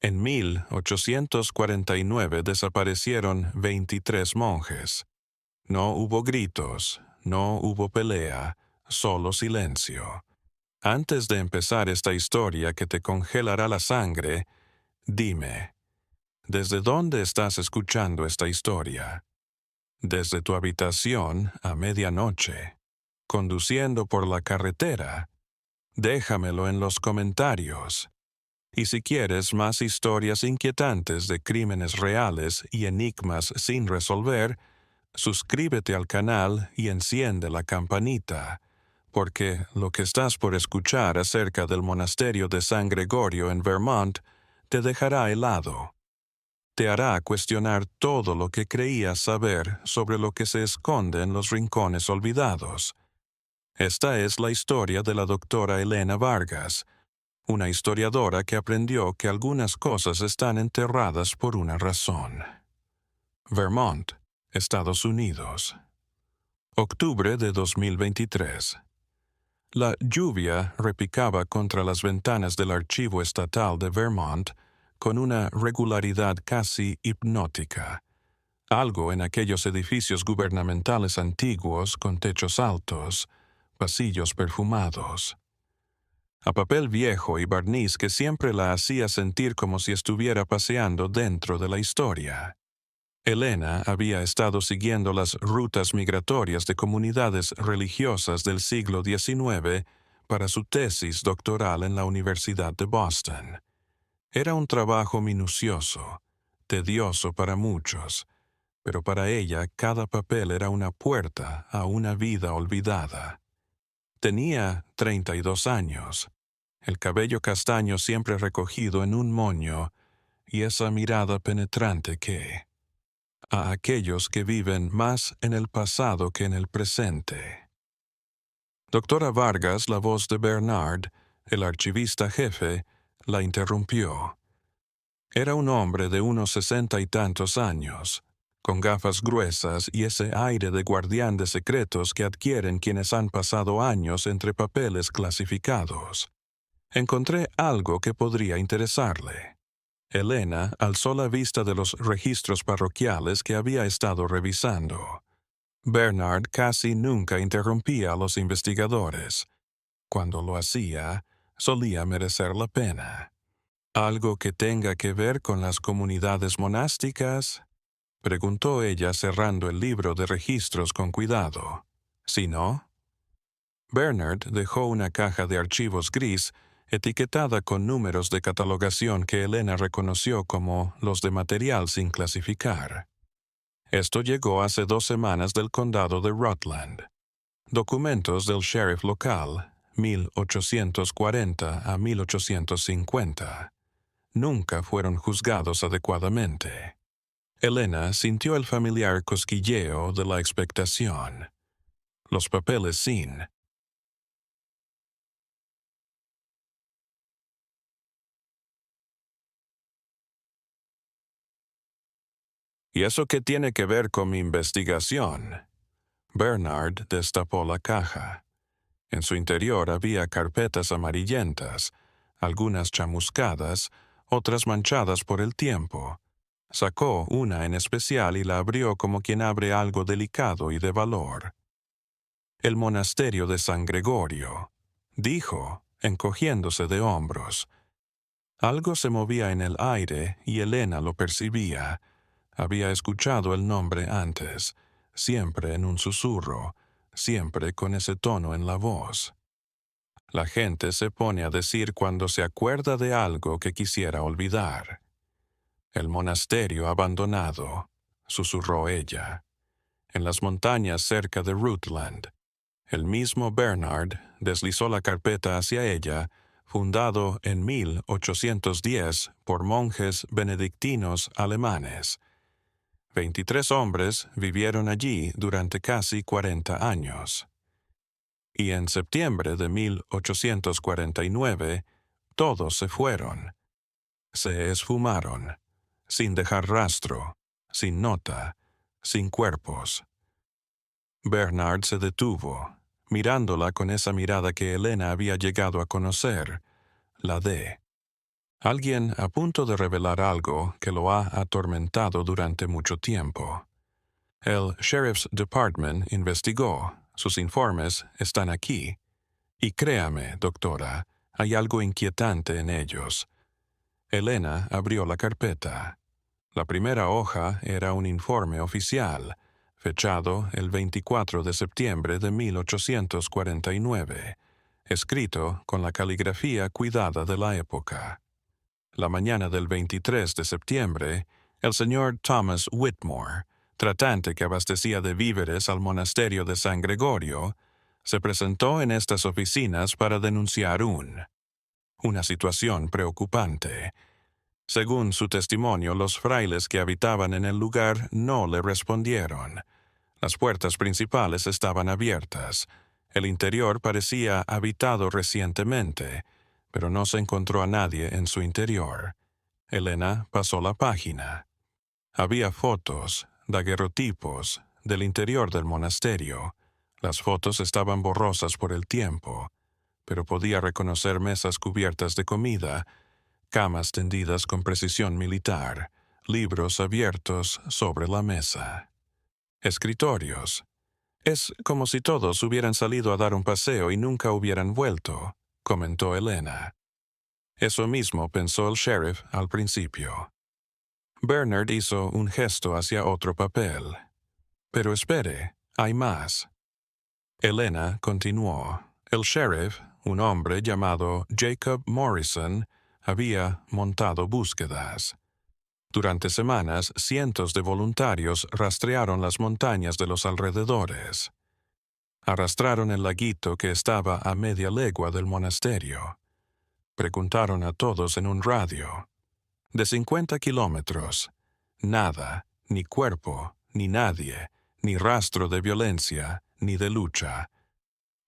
En 1849 desaparecieron 23 monjes. No hubo gritos, no hubo pelea, solo silencio. Antes de empezar esta historia que te congelará la sangre, dime, ¿desde dónde estás escuchando esta historia? Desde tu habitación a medianoche, conduciendo por la carretera. Déjamelo en los comentarios. Y si quieres más historias inquietantes de crímenes reales y enigmas sin resolver, suscríbete al canal y enciende la campanita, porque lo que estás por escuchar acerca del monasterio de San Gregorio en Vermont te dejará helado. Te hará cuestionar todo lo que creías saber sobre lo que se esconde en los rincones olvidados. Esta es la historia de la doctora Elena Vargas, una historiadora que aprendió que algunas cosas están enterradas por una razón. Vermont, Estados Unidos. Octubre de 2023. La lluvia repicaba contra las ventanas del Archivo Estatal de Vermont con una regularidad casi hipnótica. Algo en aquellos edificios gubernamentales antiguos con techos altos, pasillos perfumados. A papel viejo y barniz que siempre la hacía sentir como si estuviera paseando dentro de la historia. Elena había estado siguiendo las rutas migratorias de comunidades religiosas del siglo XIX para su tesis doctoral en la Universidad de Boston. Era un trabajo minucioso, tedioso para muchos, pero para ella cada papel era una puerta a una vida olvidada. Tenía 32 años, el cabello castaño siempre recogido en un moño y esa mirada penetrante que, a aquellos que viven más en el pasado que en el presente. Doctora Vargas, la voz de Bernard, el archivista jefe, la interrumpió. Era un hombre de unos 60 y tantos años, con gafas gruesas y ese aire de guardián de secretos que adquieren quienes han pasado años entre papeles clasificados. Encontré algo que podría interesarle. Elena alzó la vista de los registros parroquiales que había estado revisando. Bernard casi nunca interrumpía a los investigadores. Cuando lo hacía, solía merecer la pena. ¿Algo que tenga que ver con las comunidades monásticas? Preguntó ella cerrando el libro de registros con cuidado. ¿Si no? Bernard dejó una caja de archivos gris etiquetada con números de catalogación que Elena reconoció como los de material sin clasificar. Esto llegó hace 2 semanas del condado de Rutland. Documentos del sheriff local, 1840 a 1850. Nunca fueron juzgados adecuadamente. Elena sintió el familiar cosquilleo de la expectación. Los papeles sin. ¿Y eso qué tiene que ver con mi investigación? Bernard destapó la caja. En su interior había carpetas amarillentas, algunas chamuscadas, otras manchadas por el tiempo. Sacó una en especial y la abrió como quien abre algo delicado y de valor. El monasterio de San Gregorio, dijo, encogiéndose de hombros. Algo se movía en el aire y Elena lo percibía. Había escuchado el nombre antes, siempre en un susurro, siempre con ese tono en la voz. La gente se pone a decir cuando se acuerda de algo que quisiera olvidar. El monasterio abandonado, susurró ella. En las montañas cerca de Rutland. El mismo Bernard deslizó la carpeta hacia ella, fundado en 1810 por monjes benedictinos alemanes. 23 hombres vivieron allí durante casi 40 años. Y en septiembre de 1849, todos se fueron. Se esfumaron, sin dejar rastro, sin nota, sin cuerpos. Bernard se detuvo, mirándola con esa mirada que Elena había llegado a conocer, la de Alguien a punto de revelar algo que lo ha atormentado durante mucho tiempo. El Sheriff's Department investigó. Sus informes están aquí. Y créame, doctora, hay algo inquietante en ellos. Elena abrió la carpeta. La primera hoja era un informe oficial, fechado el 24 de septiembre de 1849, escrito con la caligrafía cuidada de la época. La mañana del 23 de septiembre, el señor Thomas Whitmore, tratante que abastecía de víveres al monasterio de San Gregorio, se presentó en estas oficinas para denunciar una situación preocupante. Según su testimonio, los frailes que habitaban en el lugar no le respondieron. Las puertas principales estaban abiertas. El interior parecía habitado recientemente, pero no se encontró a nadie en su interior. Elena pasó la página. Había fotos, daguerrotipos, del interior del monasterio. Las fotos estaban borrosas por el tiempo, pero podía reconocer mesas cubiertas de comida, camas tendidas con precisión militar, libros abiertos sobre la mesa. Escritorios. Es como si todos hubieran salido a dar un paseo y nunca hubieran vuelto, comentó Elena. Eso mismo pensó el sheriff al principio. Bernard hizo un gesto hacia otro papel. Pero espere, hay más. Elena continuó. El sheriff, un hombre llamado Jacob Morrison, había montado búsquedas. Durante semanas, cientos de voluntarios rastrearon las montañas de los alrededores. Arrastraron el laguito que estaba a media legua del monasterio. Preguntaron a todos en un radio. De 50 kilómetros. Nada, ni cuerpo, ni nadie, ni rastro de violencia, ni de lucha.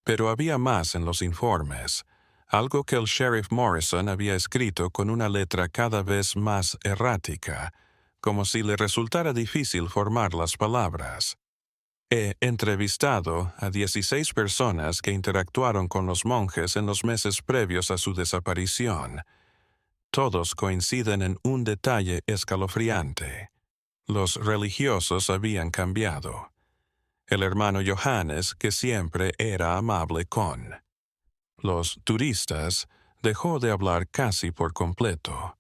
Pero había más en los informes, algo que el sheriff Morrison había escrito con una letra cada vez más errática, como si le resultara difícil formar las palabras. He entrevistado a 16 personas que interactuaron con los monjes en los meses previos a su desaparición. Todos coinciden en un detalle escalofriante. Los religiosos habían cambiado. El hermano Johannes, que siempre era amable con los turistas, dejó de hablar casi por completo.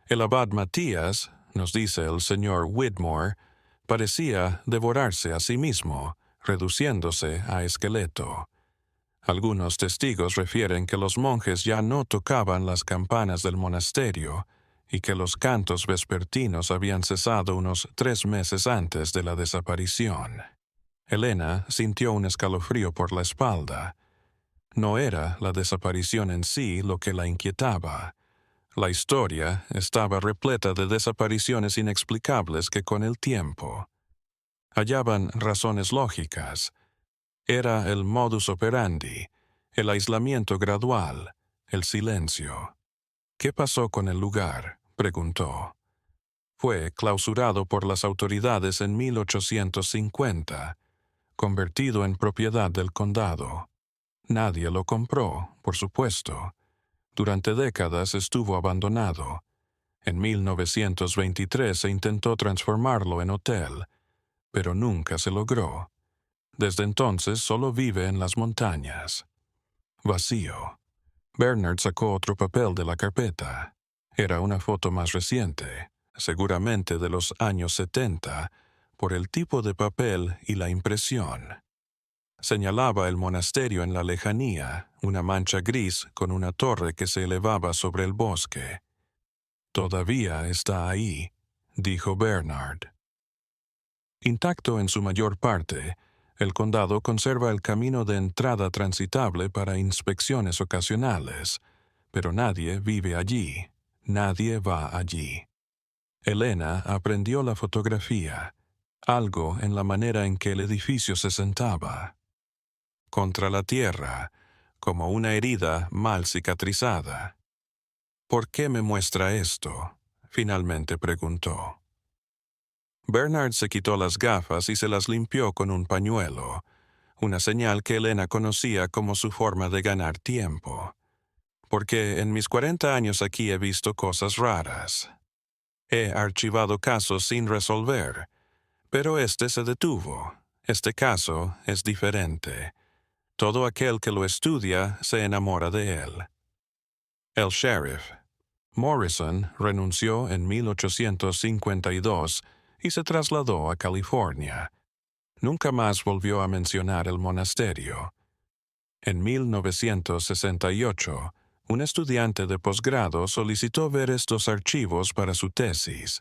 El abad Matías, nos dice el señor Whitmore, parecía devorarse a sí mismo, reduciéndose a esqueleto. Algunos testigos refieren que los monjes ya no tocaban las campanas del monasterio y que los cantos vespertinos habían cesado unos 3 meses antes de la desaparición. Elena sintió un escalofrío por la espalda. No era la desaparición en sí lo que la inquietaba. La historia estaba repleta de desapariciones inexplicables que con el tiempo hallaban razones lógicas. Era el modus operandi, el aislamiento gradual, el silencio. ¿Qué pasó con el lugar?, preguntó. Fue clausurado por las autoridades en 1850, convertido en propiedad del condado. Nadie lo compró, por supuesto. Durante décadas estuvo abandonado. En 1923 se intentó transformarlo en hotel, pero nunca se logró. Desde entonces solo vive en las montañas. Vacío. Bernard sacó otro papel de la carpeta. Era una foto más reciente, seguramente de los años 70, por el tipo de papel y la impresión. Señalaba el monasterio en la lejanía, una mancha gris con una torre que se elevaba sobre el bosque. «Todavía está ahí», dijo Bernard. Intacto en su mayor parte, el condado conserva el camino de entrada transitable para inspecciones ocasionales, pero nadie vive allí, nadie va allí. Elena aprendió la fotografía, algo en la manera en que el edificio se sentaba. Contra la tierra, como una herida mal cicatrizada. «¿Por qué me muestra esto?», finalmente preguntó. Bernard se quitó las gafas y se las limpió con un pañuelo, una señal que Elena conocía como su forma de ganar tiempo. porque en mis 40 años aquí he visto cosas raras. He archivado casos sin resolver, pero este se detuvo. Este caso es diferente. Todo aquel que lo estudia se enamora de él. El sheriff. Morrison renunció en 1852 y se trasladó a California. Nunca más volvió a mencionar el monasterio. En 1968, un estudiante de posgrado solicitó ver estos archivos para su tesis.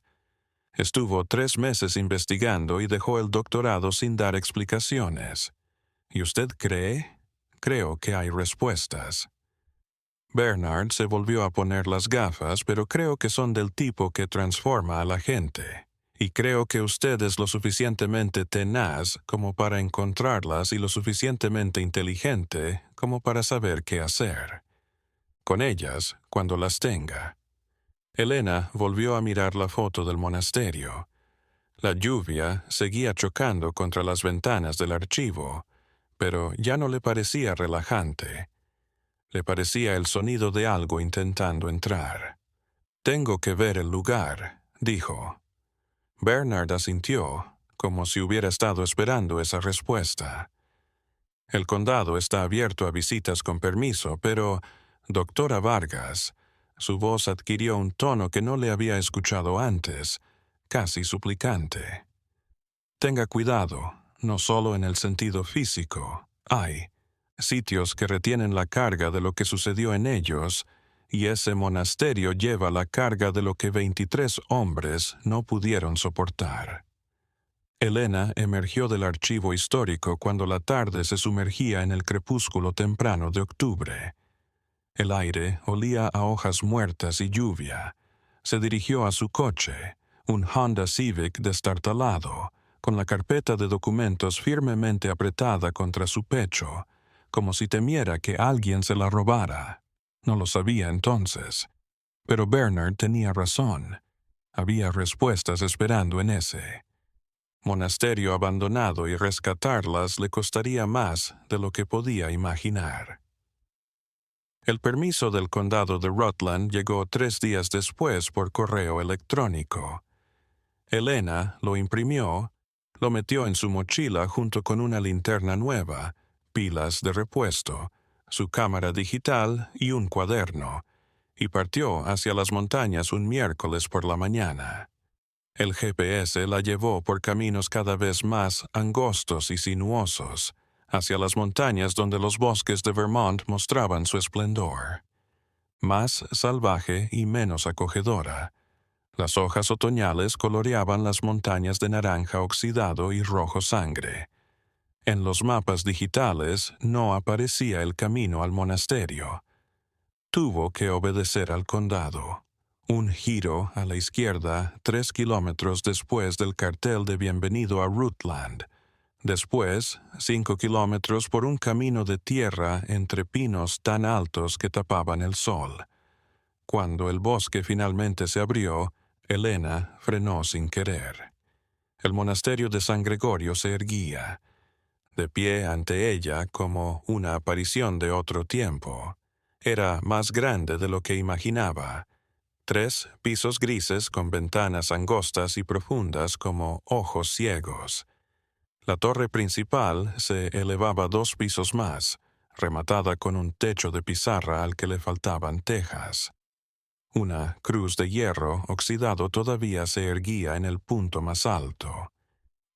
Estuvo 3 meses investigando y dejó el doctorado sin dar explicaciones. ¿Y usted cree? Creo que hay respuestas. Bernard se volvió a poner las gafas, pero creo que son del tipo que transforma a la gente. Y creo que usted es lo suficientemente tenaz como para encontrarlas y lo suficientemente inteligente como para saber qué hacer con ellas cuando las tenga. Elena volvió a mirar la foto del monasterio. La lluvia seguía chocando contra las ventanas del archivo, pero ya no le parecía relajante. Le parecía el sonido de algo intentando entrar. «Tengo que ver el lugar», dijo. Bernard asintió, como si hubiera estado esperando esa respuesta. «El condado está abierto a visitas con permiso, pero, doctora Vargas», su voz adquirió un tono que no le había escuchado antes, casi suplicante. «Tenga cuidado, no solo en el sentido físico. Hay sitios que retienen la carga de lo que sucedió en ellos, y ese monasterio lleva la carga de lo que 23 hombres no pudieron soportar». Elena emergió del archivo histórico cuando la tarde se sumergía en el crepúsculo temprano de octubre. El aire olía a hojas muertas y lluvia. Se dirigió a su coche, un Honda Civic destartalado, con la carpeta de documentos firmemente apretada contra su pecho, como si temiera que alguien se la robara. No lo sabía entonces. Pero Bernard tenía razón. Había respuestas esperando en ese monasterio abandonado y rescatarlas le costaría más de lo que podía imaginar. El permiso del condado de Rutland llegó 3 días después por correo electrónico. Elena lo imprimió, lo metió en su mochila junto con una linterna nueva, pilas de repuesto, su cámara digital y un cuaderno, y partió hacia las montañas un miércoles por la mañana. El GPS la llevó por caminos cada vez más angostos y sinuosos, hacia las montañas donde los bosques de Vermont mostraban su esplendor. Más salvaje y menos acogedora. Las hojas otoñales coloreaban las montañas de naranja oxidado y rojo sangre. En los mapas digitales no aparecía el camino al monasterio. Tuvo que obedecer al condado. Un giro a la izquierda 3 kilómetros después del cartel de bienvenido a Rutland. Después, 5 kilómetros por un camino de tierra entre pinos tan altos que tapaban el sol. Cuando el bosque finalmente se abrió, Elena frenó sin querer. El monasterio de San Gregorio se erguía, de pie ante ella como una aparición de otro tiempo. Era más grande de lo que imaginaba. 3 pisos grises con ventanas angostas y profundas como ojos ciegos. La torre principal se elevaba 2 pisos más, rematada con un techo de pizarra al que le faltaban tejas. Una cruz de hierro oxidado todavía se erguía en el punto más alto.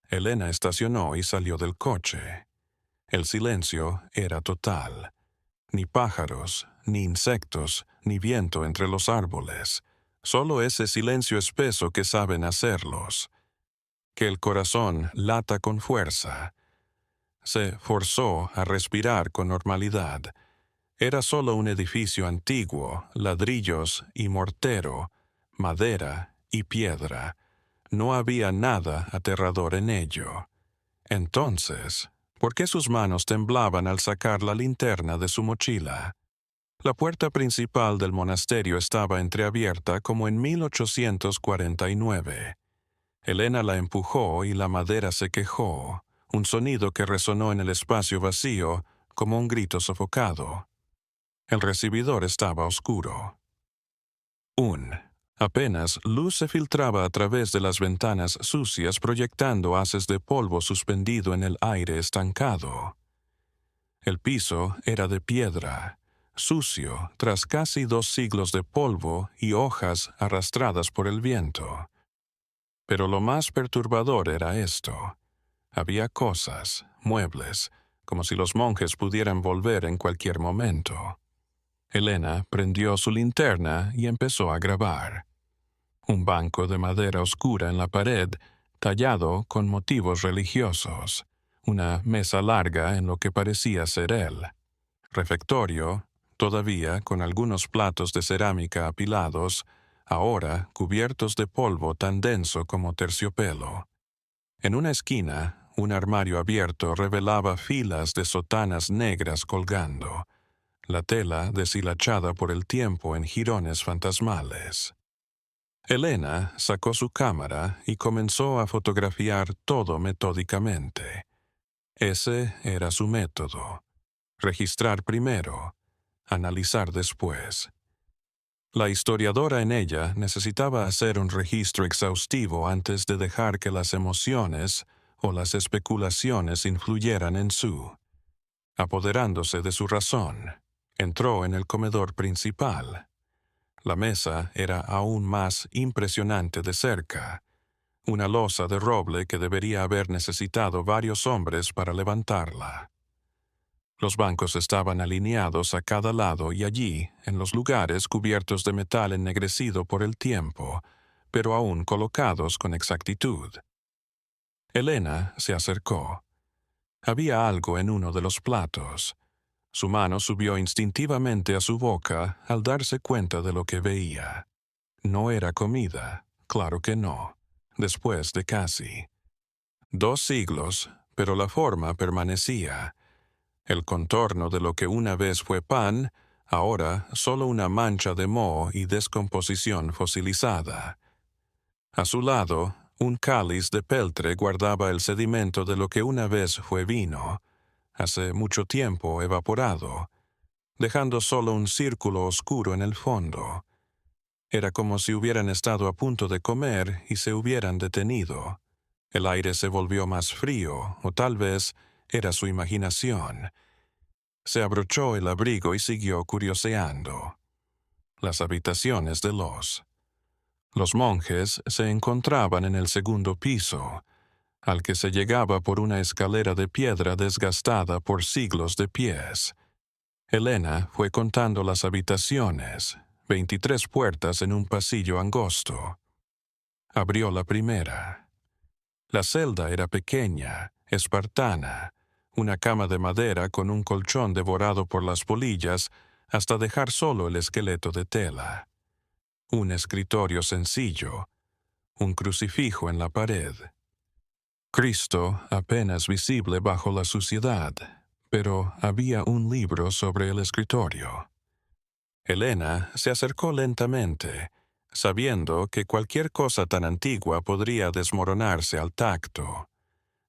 Elena estacionó y salió del coche. El silencio era total. Ni pájaros, ni insectos, ni viento entre los árboles. Solo ese silencio espeso que saben hacerlos. Que el corazón lata con fuerza. Se forzó a respirar con normalidad. Era solo un edificio antiguo, ladrillos y mortero, madera y piedra. No había nada aterrador en ello. Entonces, ¿por qué sus manos temblaban al sacar la linterna de su mochila? La puerta principal del monasterio estaba entreabierta como en 1849. Elena la empujó y la madera se quejó, un sonido que resonó en el espacio vacío como un grito sofocado. El recibidor estaba oscuro. Apenas luz se filtraba a través de las ventanas sucias proyectando haces de polvo suspendido en el aire estancado. El piso era de piedra, sucio tras casi 2 siglos de polvo y hojas arrastradas por el viento. Pero lo más perturbador era esto. Había cosas, muebles, como si los monjes pudieran volver en cualquier momento. Elena prendió su linterna y empezó a grabar. Un banco de madera oscura en la pared, tallado con motivos religiosos. Una mesa larga en lo que parecía ser el refectorio, todavía con algunos platos de cerámica apilados, ahora cubiertos de polvo tan denso como terciopelo. En una esquina, un armario abierto revelaba filas de sotanas negras colgando, la tela deshilachada por el tiempo en jirones fantasmales. Elena sacó su cámara y comenzó a fotografiar todo metódicamente. Ese era su método. Registrar primero, analizar después. La historiadora en ella necesitaba hacer un registro exhaustivo antes de dejar que las emociones o las especulaciones influyeran en su. Apoderándose de su razón, entró en el comedor principal. La mesa era aún más impresionante de cerca, una losa de roble que debería haber necesitado varios hombres para levantarla. Los bancos estaban alineados a cada lado y allí, en los lugares cubiertos de metal ennegrecido por el tiempo, pero aún colocados con exactitud. Elena se acercó. Había algo en uno de los platos. Su mano subió instintivamente a su boca al darse cuenta de lo que veía. No era comida, claro que no, después de casi 2 siglos, pero la forma permanecía. El contorno de lo que una vez fue pan, ahora solo una mancha de moho y descomposición fosilizada. A su lado, un cáliz de peltre guardaba el sedimento de lo que una vez fue vino, hace mucho tiempo evaporado, dejando solo un círculo oscuro en el fondo. Era como si hubieran estado a punto de comer y se hubieran detenido. El aire se volvió más frío, o tal vez era su imaginación. Se abrochó el abrigo y siguió curioseando. Las habitaciones de los monjes se encontraban en el segundo piso, al que se llegaba por una escalera de piedra desgastada por siglos de pies. Elena fue contando las habitaciones, 23 puertas en un pasillo angosto. Abrió la primera. La celda era pequeña, espartana, una cama de madera con un colchón devorado por las polillas hasta dejar solo el esqueleto de tela. Un escritorio sencillo, un crucifijo en la pared. Cristo apenas visible bajo la suciedad, pero había un libro sobre el escritorio. Elena se acercó lentamente, sabiendo que cualquier cosa tan antigua podría desmoronarse al tacto.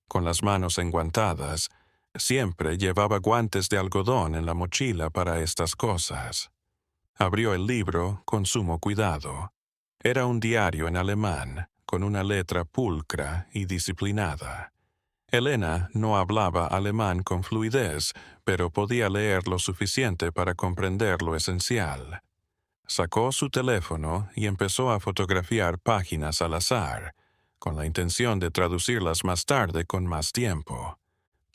Con las manos enguantadas, siempre llevaba guantes de algodón en la mochila para estas cosas. Abrió el libro con sumo cuidado. Era un diario en alemán, con una letra pulcra y disciplinada. Elena no hablaba alemán con fluidez, pero podía leer lo suficiente para comprender lo esencial. Sacó su teléfono y empezó a fotografiar páginas al azar, con la intención de traducirlas más tarde con más tiempo.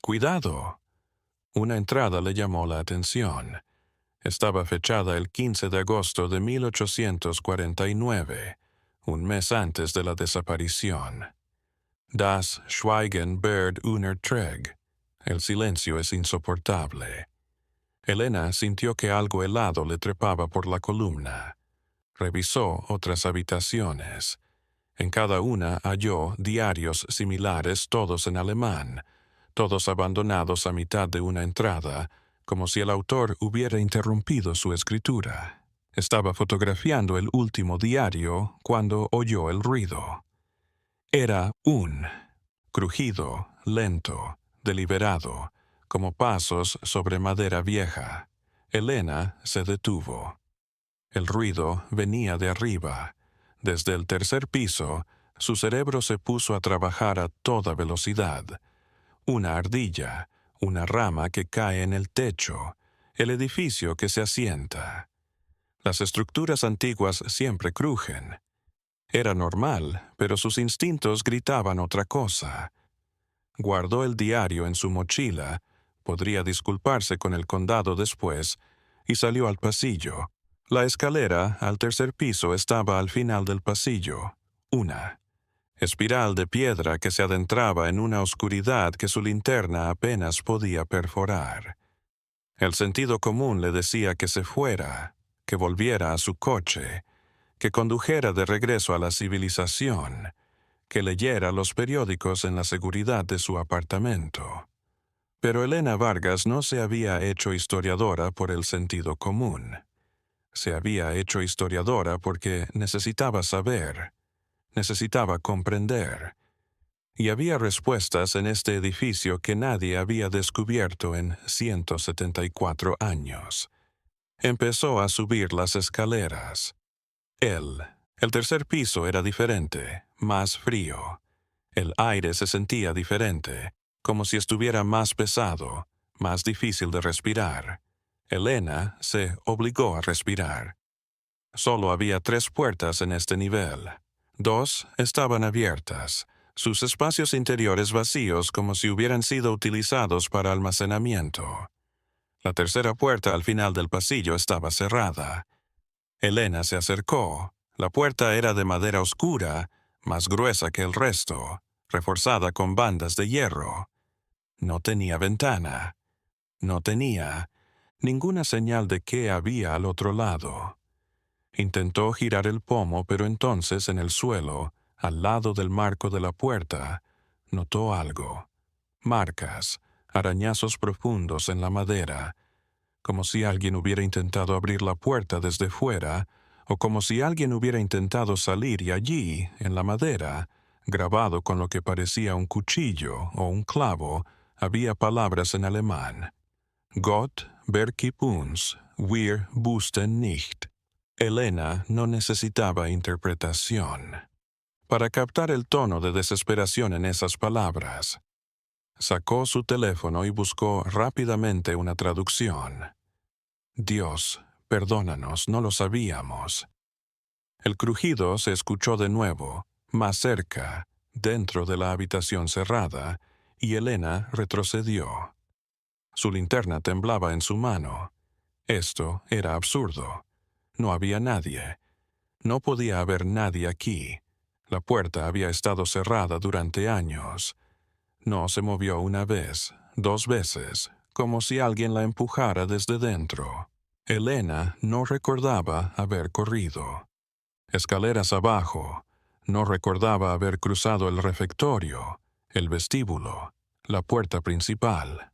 ¡Cuidado! Una entrada le llamó la atención. Estaba fechada el 15 de agosto de 1849, un mes antes de la desaparición. Das Schweigen wird unerträglich. El silencio es insoportable. Elena sintió que algo helado le trepaba por la columna. Revisó otras habitaciones. En cada una halló diarios similares, todos en alemán, todos abandonados a mitad de una entrada, como si el autor hubiera interrumpido su escritura. Estaba fotografiando el último diario cuando oyó el ruido. Era un crujido, lento, deliberado, como pasos sobre madera vieja. Elena se detuvo. El ruido venía de arriba. Desde el tercer piso, su cerebro se puso a trabajar a toda velocidad. Una ardilla, una rama que cae en el techo, el edificio que se asienta. Las estructuras antiguas siempre crujen. Era normal, pero sus instintos gritaban otra cosa. Guardó el diario en su mochila, podría disculparse con el condado después, y salió al pasillo. La escalera al tercer piso estaba al final del pasillo. Una espiral de piedra que se adentraba en una oscuridad que su linterna apenas podía perforar. El sentido común le decía que se fuera, que volviera a su coche, que condujera de regreso a la civilización, que leyera los periódicos en la seguridad de su apartamento. Pero Elena Vargas no se había hecho historiadora por el sentido común. Se había hecho historiadora porque necesitaba saber, necesitaba comprender. Y había respuestas en este edificio que nadie había descubierto en 174 años. Empezó a subir las escaleras. El tercer piso era diferente, más frío. El aire se sentía diferente, como si estuviera más pesado, más difícil de respirar. Elena se obligó a respirar. Solo había 3 puertas en este nivel. 2 estaban abiertas, sus espacios interiores vacíos como si hubieran sido utilizados para almacenamiento. La tercera puerta al final del pasillo estaba cerrada. Elena se acercó. La puerta era de madera oscura, más gruesa que el resto, reforzada con bandas de hierro. No tenía ventana. No tenía ninguna señal de qué había al otro lado. Intentó girar el pomo, pero entonces en el suelo, al lado del marco de la puerta, notó algo. Marcas, arañazos profundos en la madera, como si alguien hubiera intentado abrir la puerta desde fuera, o como si alguien hubiera intentado salir y allí, en la madera, grabado con lo que parecía un cuchillo o un clavo, había palabras en alemán. Gott vergib uns, wir wussten nicht. Elena no necesitaba interpretación para captar el tono de desesperación en esas palabras. Sacó su teléfono y buscó rápidamente una traducción. Dios, perdónanos, no lo sabíamos. El crujido se escuchó de nuevo, más cerca, dentro de la habitación cerrada, y Elena retrocedió. Su linterna temblaba en su mano. Esto era absurdo. No había nadie. No podía haber nadie aquí. La puerta había estado cerrada durante años. No se movió una vez, 2 veces, como si alguien la empujara desde dentro. Elena no recordaba haber corrido. Escaleras abajo. No recordaba haber cruzado el refectorio, el vestíbulo, la puerta principal.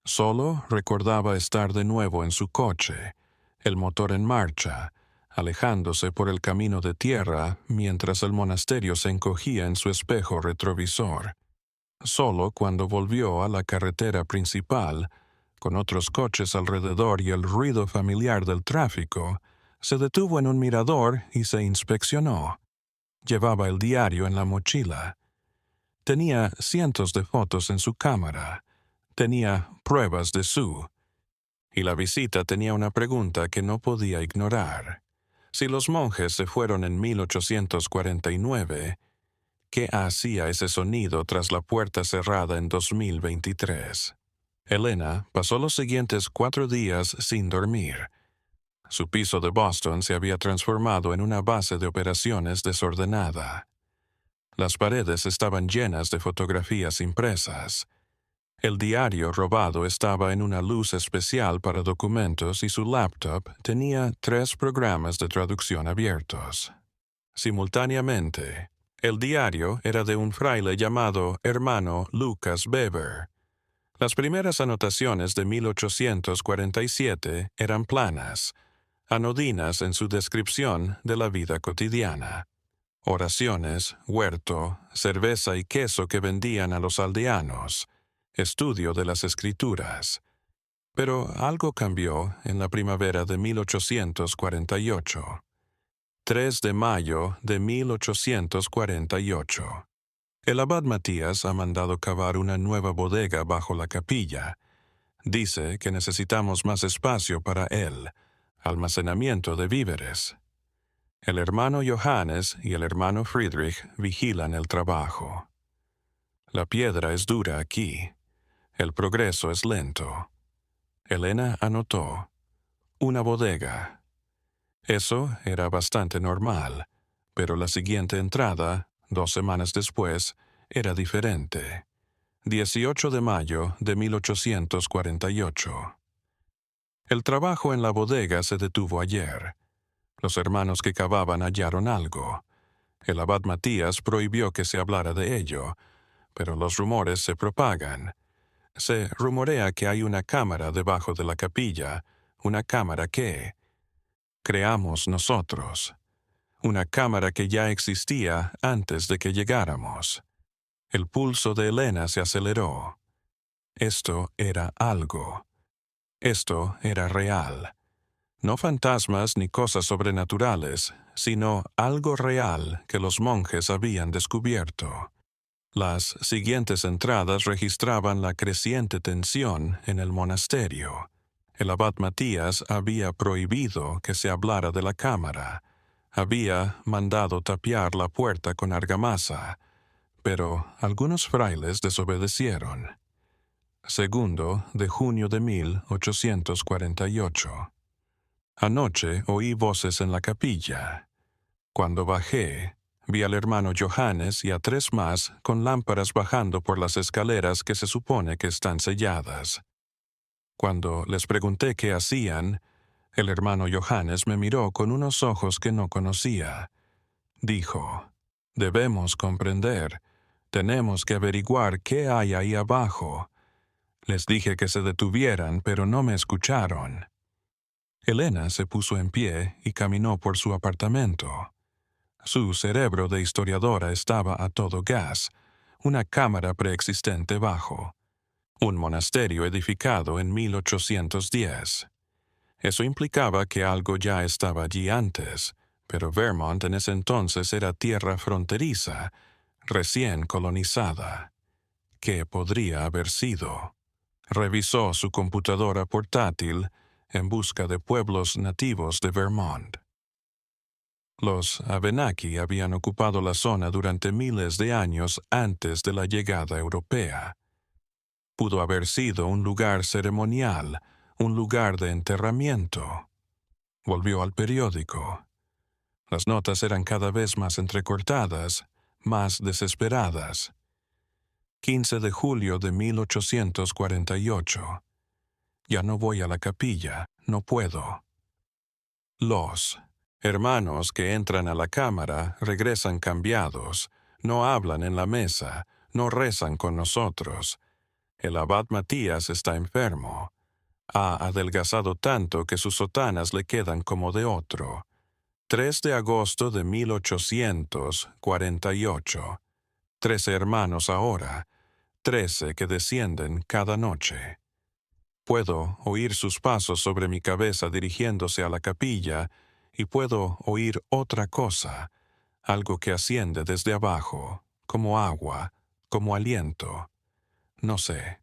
Solo recordaba estar de nuevo en su coche, el motor en marcha, alejándose por el camino de tierra mientras el monasterio se encogía en su espejo retrovisor. Solo cuando volvió a la carretera principal, con otros coches alrededor y el ruido familiar del tráfico, se detuvo en un mirador y se inspeccionó. Llevaba el diario en la mochila. Tenía cientos de fotos en su cámara. Tenía pruebas de Sue. Y la visita tenía una pregunta que no podía ignorar. Si los monjes se fueron en 1849, ¿qué hacía ese sonido tras la puerta cerrada en 2023? Elena pasó los siguientes 4 días sin dormir. Su piso de Boston se había transformado en una base de operaciones desordenada. Las paredes estaban llenas de fotografías impresas. El diario robado estaba en una luz especial para documentos y su laptop tenía 3 programas de traducción abiertos. Simultáneamente, el diario era de un fraile llamado hermano Lucas Weber. Las primeras anotaciones de 1847 eran planas, anodinas en su descripción de la vida cotidiana. Oraciones, huerto, cerveza y queso que vendían a los aldeanos, estudio de las escrituras. Pero algo cambió en la primavera de 1848. 3 de mayo de 1848. El abad Matías ha mandado cavar una nueva bodega bajo la capilla. Dice que necesitamos más espacio para él, almacenamiento de víveres. El hermano Johannes y el hermano Friedrich vigilan el trabajo. La piedra es dura aquí. El progreso es lento. Elena anotó: una bodega. Eso era bastante normal, pero la siguiente entrada, 2 semanas después, era diferente. 18 de mayo de 1848. El trabajo en la bodega se detuvo ayer. Los hermanos que cavaban hallaron algo. El abad Matías prohibió que se hablara de ello, pero los rumores se propagan. Se rumorea que hay una cámara debajo de la capilla, una cámara que creamos nosotros. Una cámara que ya existía antes de que llegáramos. El pulso de Elena se aceleró. Esto era algo. Esto era real. No fantasmas ni cosas sobrenaturales, sino algo real que los monjes habían descubierto. Las siguientes entradas registraban la creciente tensión en el monasterio. El abad Matías había prohibido que se hablara de la cámara. Había mandado tapiar la puerta con argamasa, pero algunos frailes desobedecieron. 2 de junio de 1848. Anoche oí voces en la capilla. Cuando bajé, vi al hermano Johannes y a 3 más con lámparas bajando por las escaleras que se supone que están selladas. Cuando les pregunté qué hacían, el hermano Johannes me miró con unos ojos que no conocía. Dijo: «Debemos comprender. Tenemos que averiguar qué hay ahí abajo». Les dije que se detuvieran, pero no me escucharon. Elena se puso en pie y caminó por su apartamento. Su cerebro de historiadora estaba a todo gas, una cámara preexistente bajo. Un monasterio edificado en 1810. Eso implicaba que algo ya estaba allí antes, pero Vermont en ese entonces era tierra fronteriza, recién colonizada. ¿Qué podría haber sido? Revisó su computadora portátil en busca de pueblos nativos de Vermont. Los Abenaki habían ocupado la zona durante miles de años antes de la llegada europea. Pudo haber sido un lugar ceremonial, un lugar de enterramiento. Volvió al periódico. Las notas eran cada vez más entrecortadas, más desesperadas. 15 de julio de 1848. Ya no voy a la capilla, no puedo. Los hermanos que entran a la cámara regresan cambiados, no hablan en la mesa, no rezan con nosotros. El abad Matías está enfermo. Ha adelgazado tanto que sus sotanas le quedan como de otro. 3 de agosto de 1848. 13 hermanos ahora, 13 que descienden cada noche. Puedo oír sus pasos sobre mi cabeza dirigiéndose a la capilla y puedo oír otra cosa, algo que asciende desde abajo, como agua, como aliento. No sé.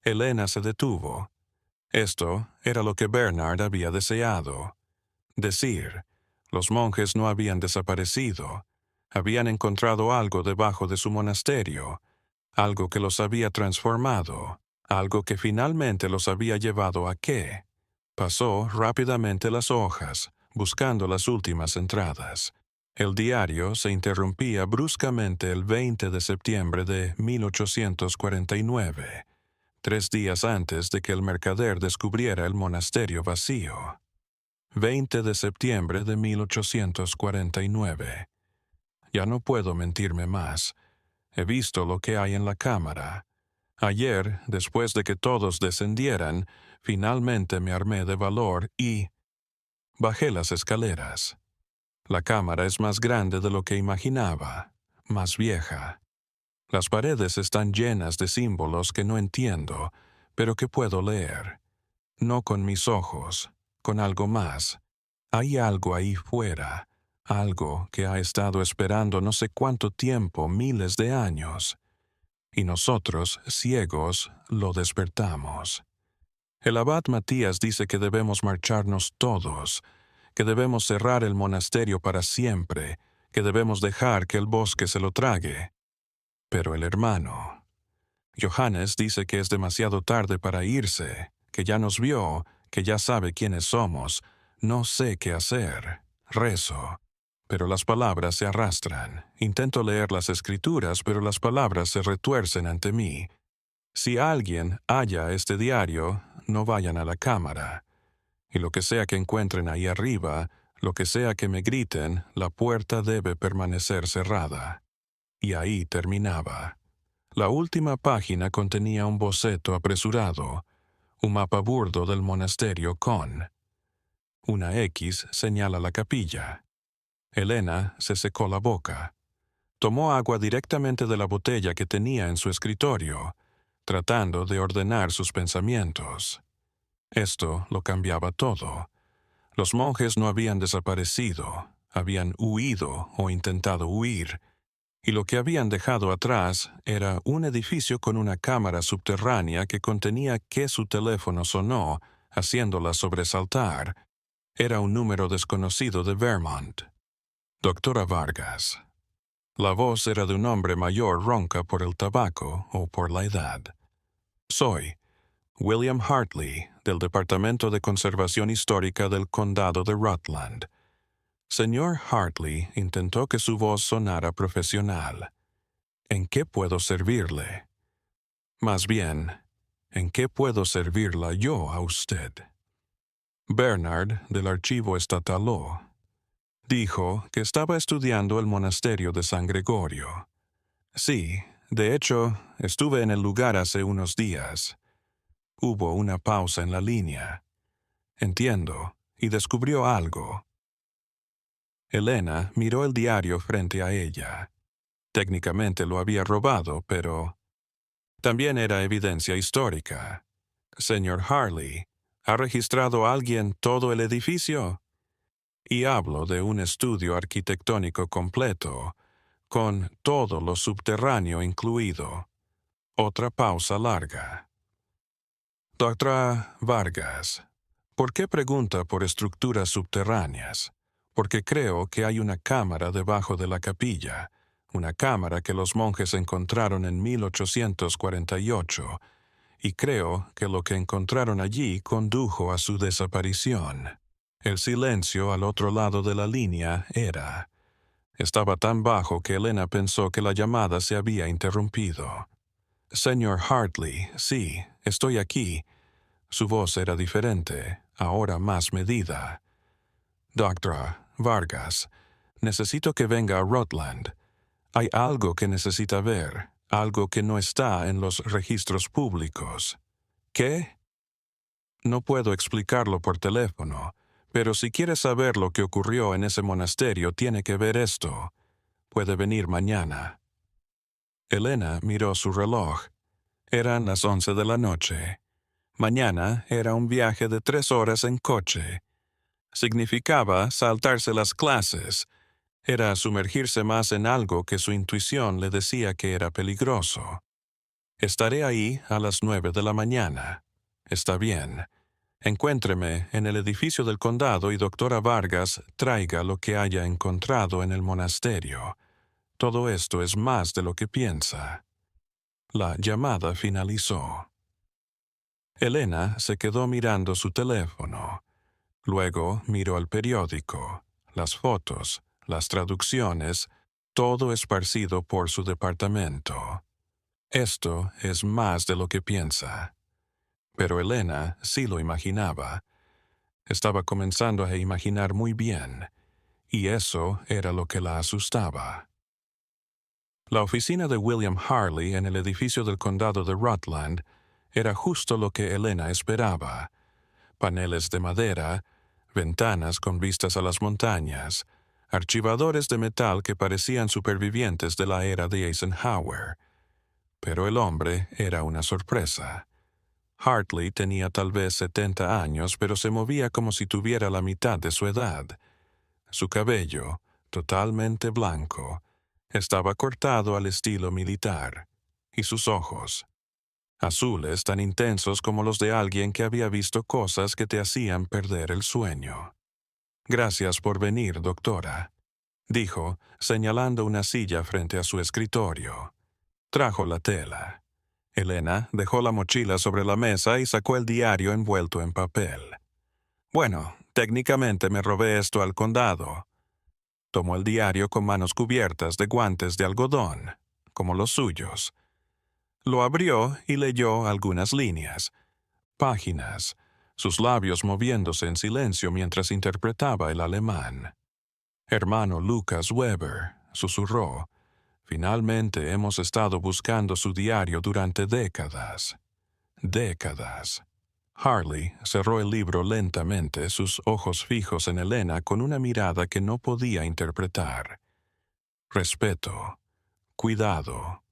Elena se detuvo. Esto era lo que Bernard había deseado. Decir, los monjes no habían desaparecido. Habían encontrado algo debajo de su monasterio, algo que los había transformado, algo que finalmente los había llevado a qué. Pasó rápidamente las hojas, buscando las últimas entradas. El diario se interrumpía bruscamente el 20 de septiembre de 1849, 3 días antes de que el mercader descubriera el monasterio vacío. 20 de septiembre de 1849. Ya no puedo mentirme más. He visto lo que hay en la cámara. Ayer, después de que todos descendieran, finalmente me armé de valor y bajé las escaleras. La cámara es más grande de lo que imaginaba, más vieja. Las paredes están llenas de símbolos que no entiendo, pero que puedo leer. no con mis ojos, con algo más. Hay algo ahí fuera, algo que ha estado esperando no sé cuánto tiempo, miles de años. Y nosotros, ciegos, lo despertamos. El abad Matías dice que debemos marcharnos todos, que debemos cerrar el monasterio para siempre, que debemos dejar que el bosque se lo trague. Pero el hermano Johannes dice que es demasiado tarde para irse, que ya nos vio, que ya sabe quiénes somos. No sé qué hacer. Rezo. Pero las palabras se arrastran. Intento leer las escrituras, pero las palabras se retuercen ante mí. Si alguien halla este diario, no vayan a la cámara. Y lo que sea que encuentren ahí arriba, lo que sea que me griten, la puerta debe permanecer cerrada. Y ahí terminaba. La última página contenía un boceto apresurado, un mapa burdo del monasterio con. Una X señala la capilla. Elena se secó la boca. Tomó agua directamente de la botella que tenía en su escritorio, tratando de ordenar sus pensamientos. Esto lo cambiaba todo. Los monjes no habían desaparecido, habían huido o intentado huir, y lo que habían dejado atrás era un edificio con una cámara subterránea que contenía que su teléfono sonó, haciéndola sobresaltar. Era un número desconocido de Vermont. Doctora Vargas. La voz era de un hombre mayor ronca por el tabaco o por la edad. Soy William Hartley, del Departamento de Conservación Histórica del Condado de Rutland. Señor Hartley intentó que su voz sonara profesional. ¿En qué puedo servirle? Más bien, ¿en qué puedo servirla yo a usted? Bernard, del Archivo Estataló, dijo que estaba estudiando el monasterio de San Gregorio. Sí, de hecho, estuve en el lugar hace unos días. Hubo una pausa en la línea. Entiendo, y descubrió algo. Elena miró el diario frente a ella. Técnicamente lo había robado, pero también era evidencia histórica. Señor Hartley, ¿ha registrado alguien todo el edificio? Y hablo de un estudio arquitectónico completo, con todo lo subterráneo incluido. Otra pausa larga. Doctora Vargas, ¿por qué pregunta por estructuras subterráneas? Porque creo que hay una cámara debajo de la capilla, una cámara que los monjes encontraron en 1848, y creo que lo que encontraron allí condujo a su desaparición. El silencio al otro lado de la línea estaba tan bajo que Elena pensó que la llamada se había interrumpido. Señor Hartley, sí, estoy aquí. Su voz era diferente, ahora más medida. Doctora Vargas, necesito que venga a Rutland. Hay algo que necesita ver, algo que no está en los registros públicos. ¿Qué? No puedo explicarlo por teléfono, pero si quiere saber lo que ocurrió en ese monasterio, tiene que ver esto. Puede venir mañana. Elena miró su reloj. Eran las 11 de la noche. Mañana era un viaje de 3 horas en coche. Significaba saltarse las clases. Era sumergirse más en algo que su intuición le decía que era peligroso. Estaré ahí a las 9 de la mañana. Está bien. Encuéntreme en el edificio del condado y doctora Vargas traiga lo que haya encontrado en el monasterio. Todo esto es más de lo que piensa. La llamada finalizó. Elena se quedó mirando su teléfono. Luego miró el periódico, las fotos, las traducciones, todo esparcido por su departamento. Esto es más de lo que piensa. Pero Elena sí lo imaginaba. Estaba comenzando a imaginar muy bien, y eso era lo que la asustaba. La oficina de William Hartley en el edificio del condado de Rutland era justo lo que Elena esperaba. Paneles de madera, ventanas con vistas a las montañas, archivadores de metal que parecían supervivientes de la era de Eisenhower. Pero el hombre era una sorpresa. Hartley tenía tal vez 70 años, pero se movía como si tuviera la mitad de su edad. Su cabello, totalmente blanco, estaba cortado al estilo militar, y sus ojos, azules tan intensos como los de alguien que había visto cosas que te hacían perder el sueño. «Gracias por venir, doctora», dijo, señalando una silla frente a su escritorio. Trajo la tela. Elena dejó la mochila sobre la mesa y sacó el diario envuelto en papel. «Bueno, técnicamente me robé esto al condado». Tomó el diario con manos cubiertas de guantes de algodón, como los suyos. Lo abrió y leyó algunas líneas, páginas, sus labios moviéndose en silencio mientras interpretaba el alemán. «Hermano Lucas Weber», susurró, «finalmente hemos estado buscando su diario durante décadas». Décadas. Hartley cerró el libro lentamente, sus ojos fijos en Elena con una mirada que no podía interpretar. Respeto, cuidado,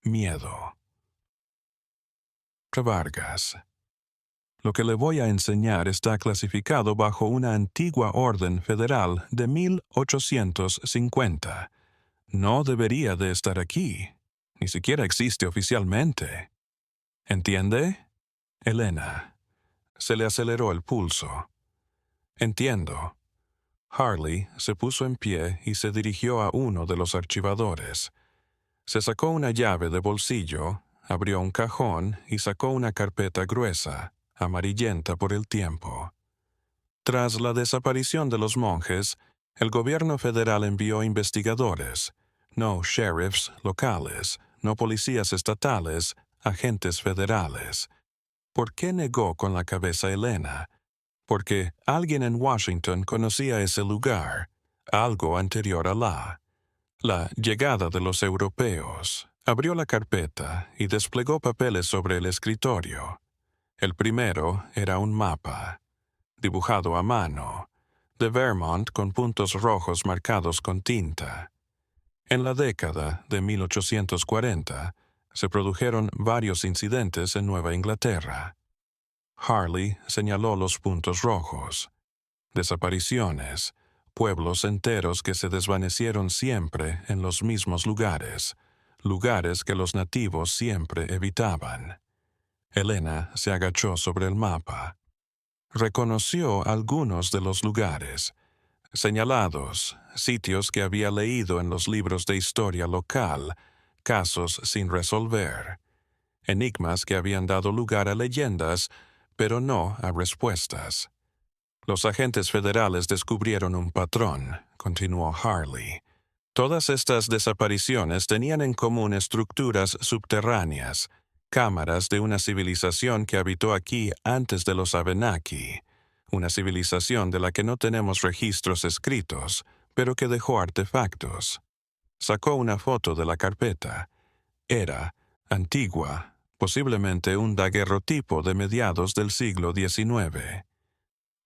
miedo. Vargas. Lo que le voy a enseñar está clasificado bajo una antigua orden federal de 1850. No debería de estar aquí. Ni siquiera existe oficialmente. ¿Entiende? Elena. Se le aceleró el pulso. Entiendo. Hartley se puso en pie y se dirigió a uno de los archivadores. Se sacó una llave de bolsillo, abrió un cajón y sacó una carpeta gruesa, amarillenta por el tiempo. Tras la desaparición de los monjes, el gobierno federal envió investigadores, no sheriffs locales, no policías estatales, agentes federales. ¿Por qué negó con la cabeza Elena? Porque alguien en Washington conocía ese lugar, algo anterior a la llegada de los europeos. Abrió la carpeta y desplegó papeles sobre el escritorio. El primero era un mapa, dibujado a mano, de Vermont con puntos rojos marcados con tinta. En la década de 1840, se produjeron varios incidentes en Nueva Inglaterra. Hartley señaló los puntos rojos. Desapariciones, pueblos enteros que se desvanecieron siempre en los mismos lugares, lugares que los nativos siempre evitaban. Elena se agachó sobre el mapa. Reconoció algunos de los lugares, señalados, sitios que había leído en los libros de historia local, casos sin resolver, enigmas que habían dado lugar a leyendas, pero no a respuestas. Los agentes federales descubrieron un patrón, continuó Hartley. Todas estas desapariciones tenían en común estructuras subterráneas, cámaras de una civilización que habitó aquí antes de los Abenaki, una civilización de la que no tenemos registros escritos, pero que dejó artefactos. Sacó una foto de la carpeta. Era antigua, posiblemente un daguerrotipo de mediados del siglo XIX.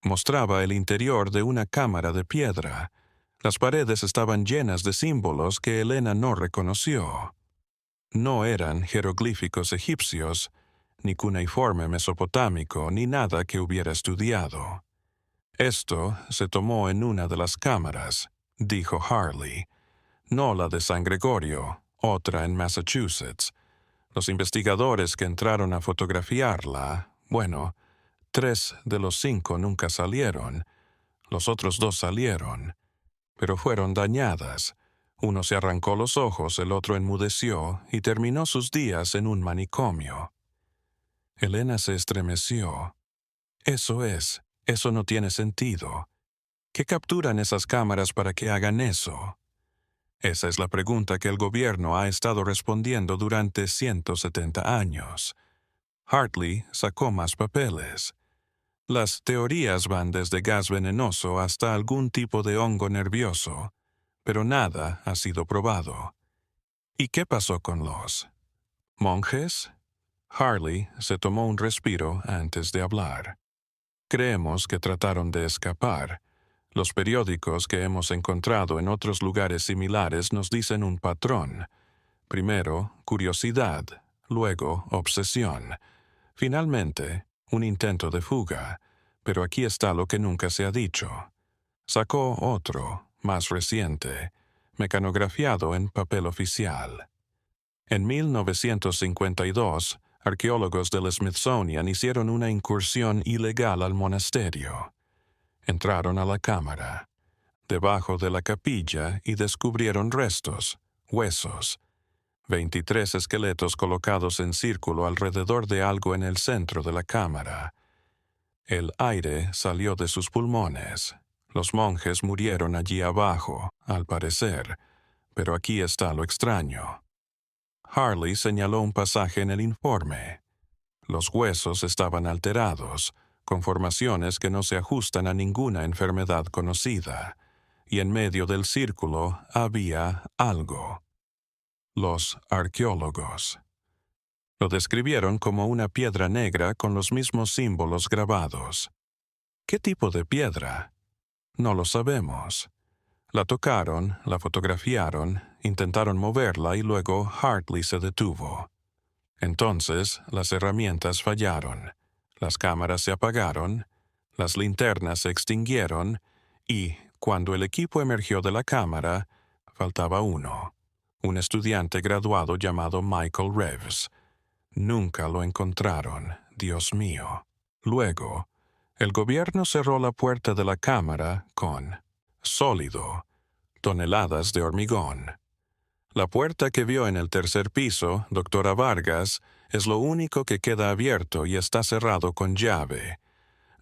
Mostraba el interior de una cámara de piedra. Las paredes estaban llenas de símbolos que Elena no reconoció. No eran jeroglíficos egipcios, ni cuneiforme mesopotámico, ni nada que hubiera estudiado. Esto se tomó en una de las cámaras, dijo Hartley, no la de San Gregorio, otra en Massachusetts. Los investigadores que entraron a fotografiarla, bueno, 3 de los 5 nunca salieron. Los otros 2 salieron, pero fueron dañadas. Uno se arrancó los ojos, el otro enmudeció y terminó sus días en un manicomio. Elena se estremeció. Eso no tiene sentido. ¿Qué capturan esas cámaras para que hagan eso? Esa es la pregunta que el gobierno ha estado respondiendo durante 170 años. Hartley sacó más papeles. Las teorías van desde gas venenoso hasta algún tipo de hongo nervioso, pero nada ha sido probado. ¿Y qué pasó con los monjes? Hartley se tomó un respiro antes de hablar. Creemos que trataron de escapar. Los periódicos que hemos encontrado en otros lugares similares nos dicen un patrón. Primero, curiosidad, luego, obsesión. Finalmente, un intento de fuga, pero aquí está lo que nunca se ha dicho. Sacó otro, más reciente, mecanografiado en papel oficial. En 1952, arqueólogos del Smithsonian hicieron una incursión ilegal al monasterio. Entraron a la cámara, debajo de la capilla, y descubrieron restos, huesos, 23 esqueletos colocados en círculo alrededor de algo en el centro de la cámara. El aire salió de sus pulmones. Los monjes murieron allí abajo, al parecer, pero aquí está lo extraño. Harley señaló un pasaje en el informe. Los huesos estaban alterados, con formaciones que no se ajustan a ninguna enfermedad conocida, y en medio del círculo había algo. Los arqueólogos lo describieron como una piedra negra con los mismos símbolos grabados. ¿Qué tipo de piedra? No lo sabemos. La tocaron, la fotografiaron, intentaron moverla y luego Hartley se detuvo. Entonces, las herramientas fallaron, las cámaras se apagaron, las linternas se extinguieron y, cuando el equipo emergió de la cámara, faltaba uno, un estudiante graduado llamado Michael Reeves. Nunca lo encontraron, Dios mío. Luego, el gobierno cerró la puerta de la cámara con sólido, toneladas de hormigón. La puerta que vio en el tercer piso, doctora Vargas, es lo único que queda abierto y está cerrado con llave.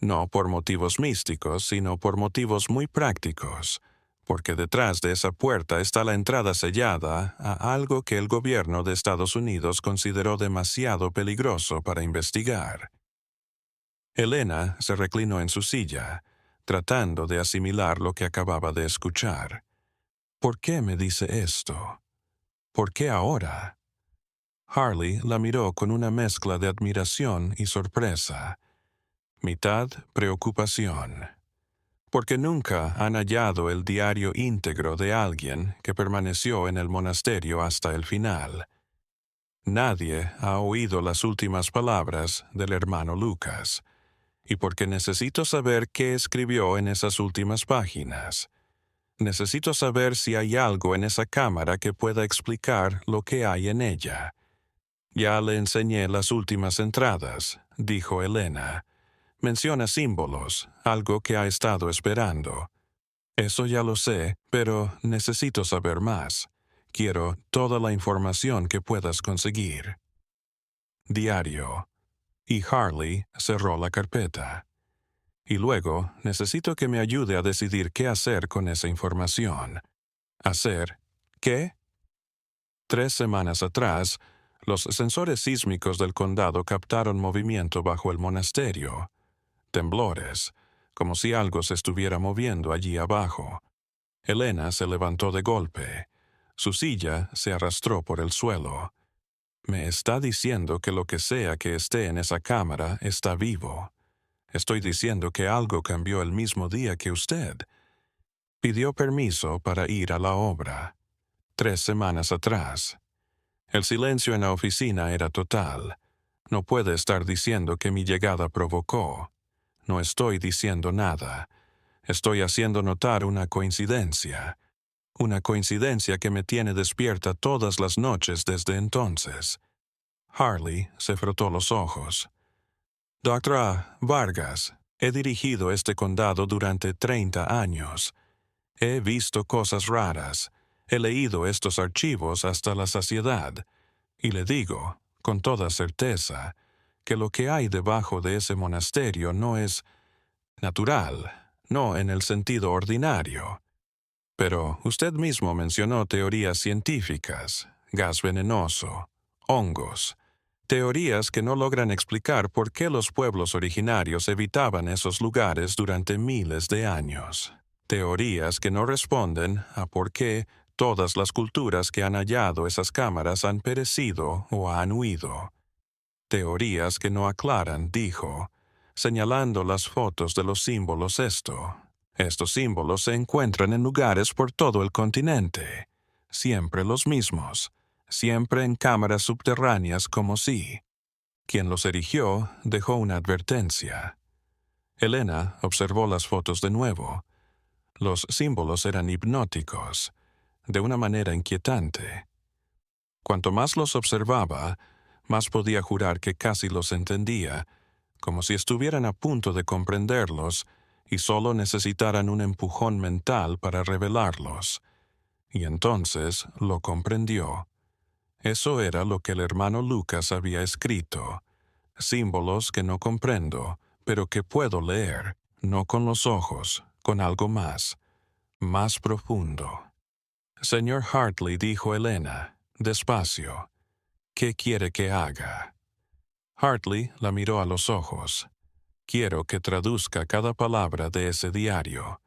No por motivos místicos, sino por motivos muy prácticos, porque detrás de esa puerta está la entrada sellada a algo que el gobierno de Estados Unidos consideró demasiado peligroso para investigar. Elena se reclinó en su silla, tratando de asimilar lo que acababa de escuchar. ¿Por qué me dice esto? ¿Por qué ahora? Harley la miró con una mezcla de admiración y sorpresa, mitad preocupación, porque nunca han hallado el diario íntegro de alguien que permaneció en el monasterio hasta el final. Nadie ha oído las últimas palabras del hermano Lucas, y porque necesito saber qué escribió en esas últimas páginas. Necesito saber si hay algo en esa cámara que pueda explicar lo que hay en ella. Ya le enseñé las últimas entradas, dijo Elena. Menciona símbolos, algo que ha estado esperando. Eso ya lo sé, pero necesito saber más. Quiero toda la información que puedas conseguir. Diario. Y Harley cerró la carpeta. Y luego, necesito que me ayude a decidir qué hacer con esa información. ¿Hacer qué? 3 semanas atrás, los sensores sísmicos del condado captaron movimiento bajo el monasterio. Temblores, como si algo se estuviera moviendo allí abajo. Elena se levantó de golpe. Su silla se arrastró por el suelo. Me está diciendo que lo que sea que esté en esa cámara está vivo. Estoy diciendo que algo cambió el mismo día que usted. Pidió permiso para ir a la obra. 3 semanas atrás. El silencio en la oficina era total. No puede estar diciendo que mi llegada provocó. No estoy diciendo nada. Estoy haciendo notar una coincidencia. Una coincidencia que me tiene despierta todas las noches desde entonces. Harley se frotó los ojos. Doctora Vargas, he dirigido este condado durante 30 años. He visto cosas raras. He leído estos archivos hasta la saciedad. Y le digo, con toda certeza, que lo que hay debajo de ese monasterio no es natural, no en el sentido ordinario. Pero usted mismo mencionó teorías científicas, gas venenoso, hongos, teorías que no logran explicar por qué los pueblos originarios evitaban esos lugares durante miles de años. Teorías que no responden a por qué todas las culturas que han hallado esas cámaras han perecido o han huido. Teorías que no aclaran, dijo, señalando las fotos de los símbolos esto. Estos símbolos se encuentran en lugares por todo el continente, siempre los mismos, siempre en cámaras subterráneas como si. Quien los erigió dejó una advertencia. Elena observó las fotos de nuevo. Los símbolos eran hipnóticos, de una manera inquietante. Cuanto más los observaba, más podía jurar que casi los entendía, como si estuvieran a punto de comprenderlos y solo necesitaran un empujón mental para revelarlos. Y entonces lo comprendió. Eso era lo que el hermano Lucas había escrito. Símbolos que no comprendo, pero que puedo leer, no con los ojos, con algo más profundo. Señor Hartley, dijo Elena, despacio. ¿Qué quiere que haga? Hartley la miró a los ojos. Quiero que traduzca cada palabra de ese diario.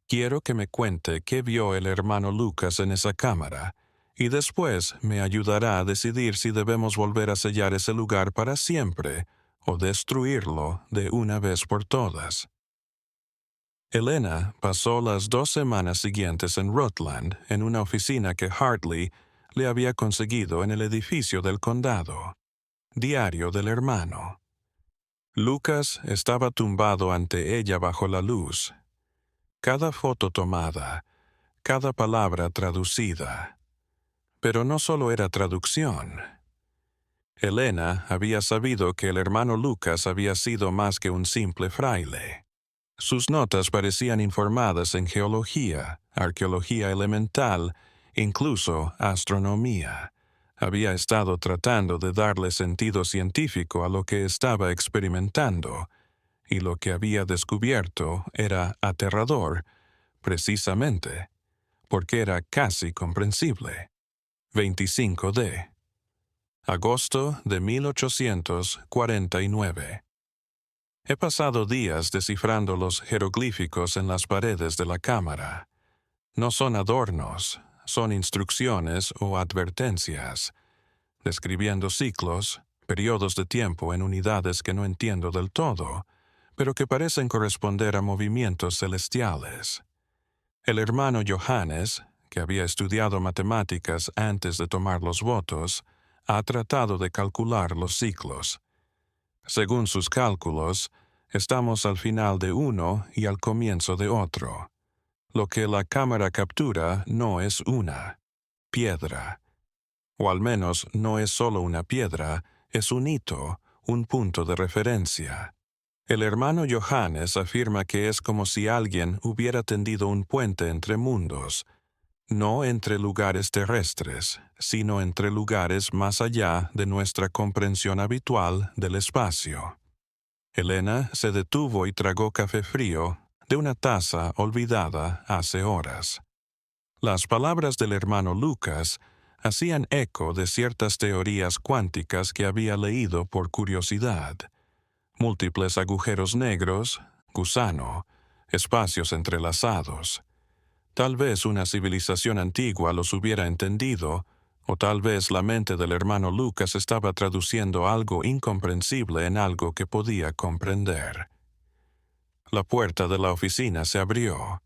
Quiero que me cuente qué vio el hermano Lucas en esa cámara, y después me ayudará a decidir si debemos volver a sellar ese lugar para siempre o destruirlo de una vez por todas. Elena pasó las 2 semanas siguientes en Rutland, en una oficina que Hartley le había conseguido en el edificio del condado. Diario del hermano. Lucas estaba tumbado ante ella bajo la luz. Cada foto tomada, cada palabra traducida. Pero no solo era traducción. Elena había sabido que el hermano Lucas había sido más que un simple fraile. Sus notas parecían informadas en geología, arqueología elemental, incluso astronomía. Había estado tratando de darle sentido científico a lo que estaba experimentando, y lo que había descubierto era aterrador, precisamente, porque era casi comprensible. 25 de agosto de 1849. He pasado días descifrando los jeroglíficos en las paredes de la cámara. No son adornos, son instrucciones o advertencias, describiendo ciclos, periodos de tiempo en unidades que no entiendo del todo, pero que parecen corresponder a movimientos celestiales. El hermano Johannes, que había estudiado matemáticas antes de tomar los votos, ha tratado de calcular los ciclos. Según sus cálculos, estamos al final de uno y al comienzo de otro. Lo que la cámara captura no es una piedra. O al menos no es solo una piedra, es un hito, un punto de referencia. El hermano Johannes afirma que es como si alguien hubiera tendido un puente entre mundos, no entre lugares terrestres, sino entre lugares más allá de nuestra comprensión habitual del espacio. Elena se detuvo y tragó café frío de una taza olvidada hace horas. Las palabras del hermano Lucas hacían eco de ciertas teorías cuánticas que había leído por curiosidad. Múltiples agujeros negros, gusano, espacios entrelazados. Tal vez una civilización antigua los hubiera entendido, o tal vez la mente del hermano Lucas estaba traduciendo algo incomprensible en algo que podía comprender. La puerta de la oficina se abrió.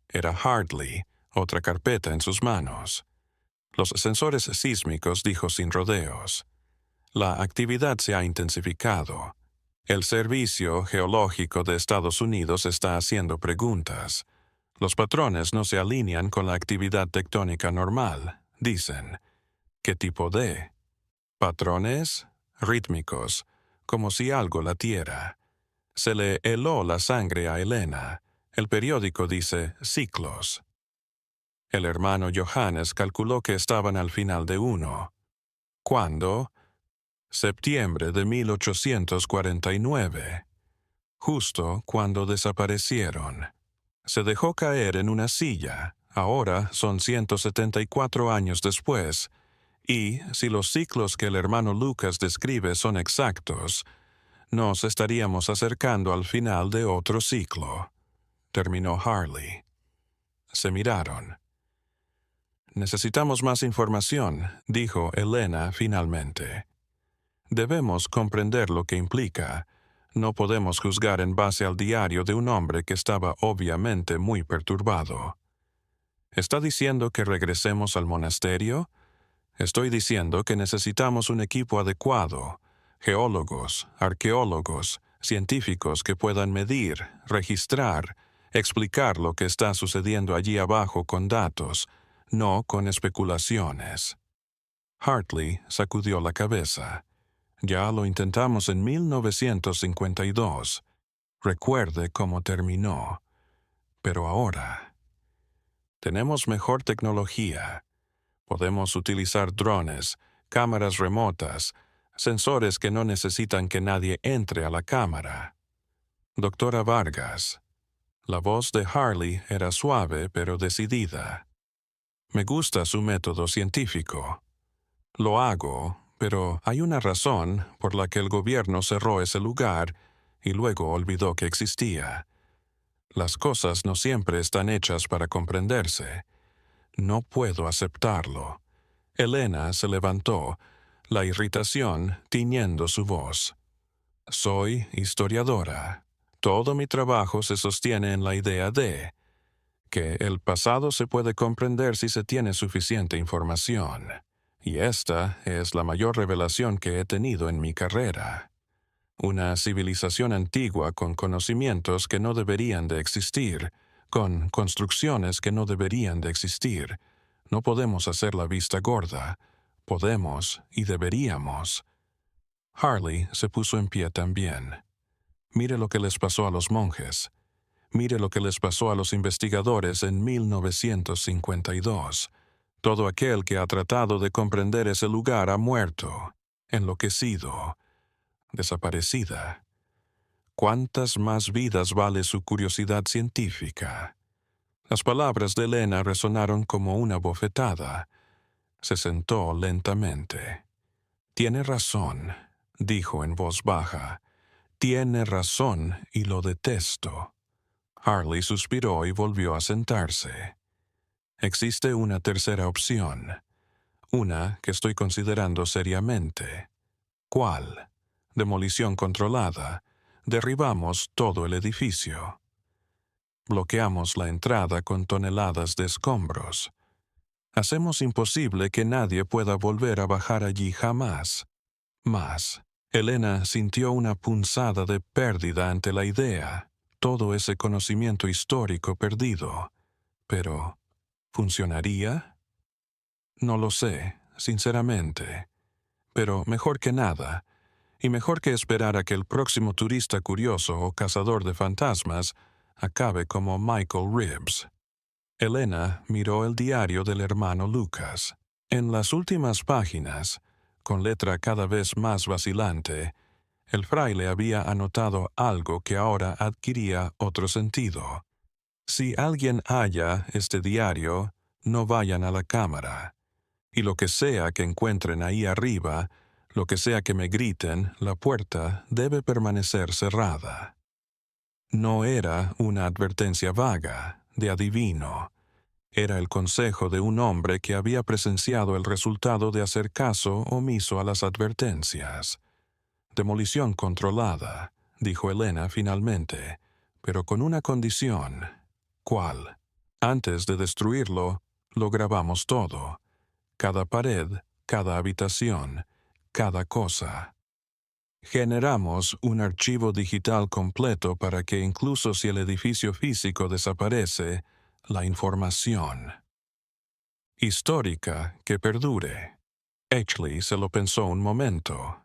Era Hartley, otra carpeta en sus manos. Los sensores sísmicos, dijo sin rodeos. La actividad se ha intensificado. El Servicio Geológico de Estados Unidos está haciendo preguntas. Los patrones no se alinean con la actividad tectónica normal, dicen. ¿Qué tipo de? Patrones rítmicos, como si algo latiera. Se le heló la sangre a Elena. El periódico dice ciclos. El hermano Johannes calculó que estaban al final de uno. ¿Cuándo? Septiembre de 1849. Justo cuando desaparecieron. Se dejó caer en una silla. Ahora son 174 años después, y, si los ciclos que el hermano Lucas describe son exactos, nos estaríamos acercando al final de otro ciclo. Terminó Hartley. Se miraron. Necesitamos más información, dijo Elena finalmente. Debemos comprender lo que implica. No podemos juzgar en base al diario de un hombre que estaba obviamente muy perturbado. ¿Está diciendo que regresemos al monasterio? Estoy diciendo que necesitamos un equipo adecuado, Geólogos, arqueólogos, científicos que puedan medir, registrar, explicar lo que está sucediendo allí abajo con datos, no con especulaciones. Hartley sacudió la cabeza. Ya lo intentamos en 1952. Recuerde cómo terminó. Pero ahora tenemos mejor tecnología. Podemos utilizar drones, cámaras remotas, sensores que no necesitan que nadie entre a la cámara. Doctora Vargas. La voz de Hartley era suave pero decidida. Me gusta su método científico. Lo hago, pero hay una razón por la que el gobierno cerró ese lugar y luego olvidó que existía. Las cosas no siempre están hechas para comprenderse. No puedo aceptarlo. Elena se levantó, la irritación tiñendo su voz. Soy historiadora. Todo mi trabajo se sostiene en la idea de que el pasado se puede comprender si se tiene suficiente información. Y esta es la mayor revelación que he tenido en mi carrera. Una civilización antigua con conocimientos que no deberían de existir, con construcciones que no deberían de existir. No podemos hacer la vista gorda. Podemos y deberíamos. Hartley se puso en pie también. Mire lo que les pasó a los monjes. Mire lo que les pasó a los investigadores en 1952. Todo aquel que ha tratado de comprender ese lugar ha muerto, enloquecido, desaparecida. ¿Cuántas más vidas vale su curiosidad científica? Las palabras de Elena resonaron como una bofetada. Se sentó lentamente. Tiene razón, dijo en voz baja. Tiene razón y lo detesto. Hartley suspiró y volvió a sentarse. Existe una tercera opción. Una que estoy considerando seriamente. ¿Cuál? Demolición controlada. Derribamos todo el edificio. Bloqueamos la entrada con toneladas de escombros. Hacemos imposible que nadie pueda volver a bajar allí jamás. Más. Elena sintió una punzada de pérdida ante la idea. Todo ese conocimiento histórico perdido. Pero, ¿funcionaría? No lo sé, sinceramente. Pero mejor que nada, y mejor que esperar a que el próximo turista curioso o cazador de fantasmas acabe como Michael Reeves. Elena miró el diario del hermano Lucas. En las últimas páginas, con letra cada vez más vacilante, el fraile había anotado algo que ahora adquiría otro sentido. Si alguien halla este diario, no vayan a la cámara. Y lo que sea que encuentren ahí arriba, lo que sea que me griten, la puerta debe permanecer cerrada. No era una advertencia vaga, de adivino. Era el consejo de un hombre que había presenciado el resultado de hacer caso omiso a las advertencias. Demolición controlada, dijo Elena finalmente, pero con una condición. ¿Cuál? Antes de destruirlo, lo grabamos todo. Cada pared, cada habitación, cada cosa. Generamos un archivo digital completo para que incluso si el edificio físico desaparece, la información histórica que perdure. Edgley se lo pensó un momento.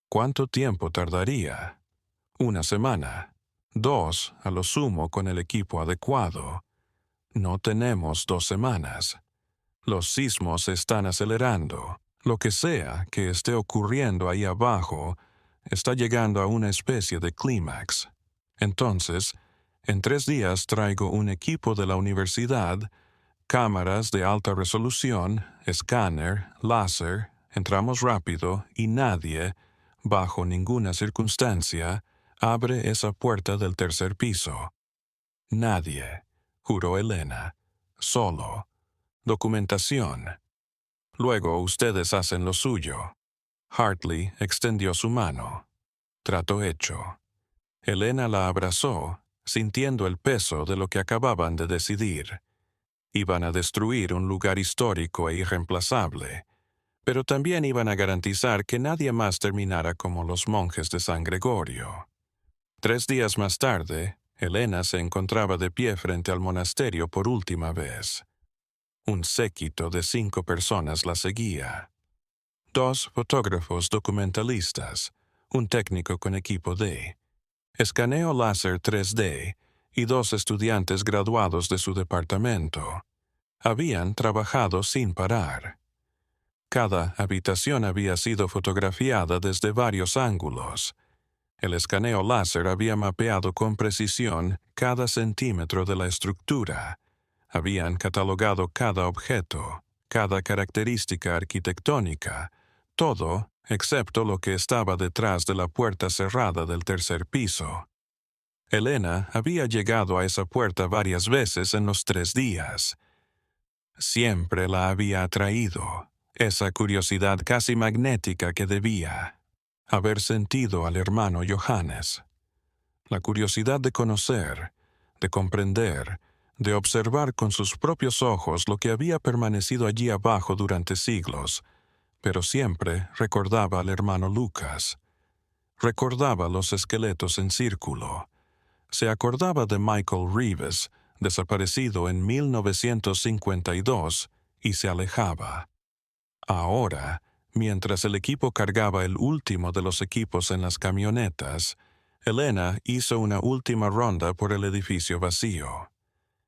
¿Cuánto tiempo tardaría? 1 semana. 2, a lo sumo con el equipo adecuado. No tenemos 2 semanas. Los sismos se están acelerando. Lo que sea que esté ocurriendo ahí abajo está llegando a una especie de clímax. Entonces, en 3 días traigo un equipo de la universidad, cámaras de alta resolución, escáner, láser, entramos rápido y nadie, bajo ninguna circunstancia, abre esa puerta del tercer piso. Nadie, juró Elena. Solo. Documentación. Luego ustedes hacen lo suyo. Hartley extendió su mano. Trato hecho. Elena la abrazó, sintiendo el peso de lo que acababan de decidir. Iban a destruir un lugar histórico e irreemplazable. Pero también iban a garantizar que nadie más terminara como los monjes de San Gregorio. 3 días más tarde, Elena se encontraba de pie frente al monasterio por última vez. Un séquito de 5 personas la seguía. 2 fotógrafos documentalistas, un técnico con equipo D, escaneo láser 3D y 2 estudiantes graduados de su departamento. Habían trabajado sin parar. Cada habitación había sido fotografiada desde varios ángulos. El escaneo láser había mapeado con precisión cada centímetro de la estructura. Habían catalogado cada objeto, cada característica arquitectónica, todo excepto lo que estaba detrás de la puerta cerrada del tercer piso. Elena había llegado a esa puerta varias veces en los 3 días. Siempre la había atraído, esa curiosidad casi magnética que debía haber sentido al hermano Johannes. La curiosidad de conocer, de comprender, de observar con sus propios ojos lo que había permanecido allí abajo durante siglos, pero siempre recordaba al hermano Lucas. Recordaba los esqueletos en círculo. Se acordaba de Michael Reeves, desaparecido en 1952, y se alejaba. Ahora, mientras el equipo cargaba el último de los equipos en las camionetas, Elena hizo una última ronda por el edificio vacío.